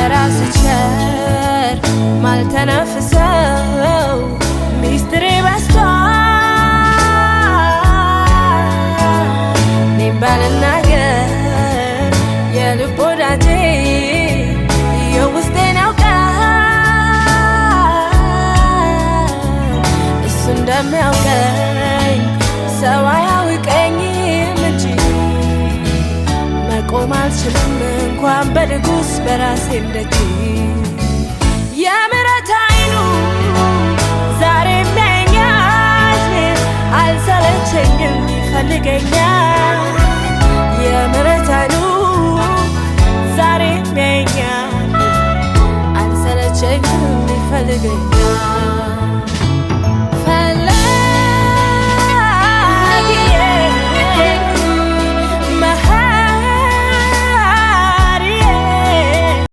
ለራስ ቸር ማልተነፍሰው ሚስጥሬ በስቷል እኔም ባልናገር የልብ ወዳጄ የውስጤን ያውቃል እሱ እንደሚያውቀኝ ሰው አያውቀኝም እንጂ መቆም አልችልም እንኳን በንጉስ በራሴ እንደጂ የምሕረት ዓይኑ ዛሬም ያየኛል አልሰለቸኝም ይፈልገኛል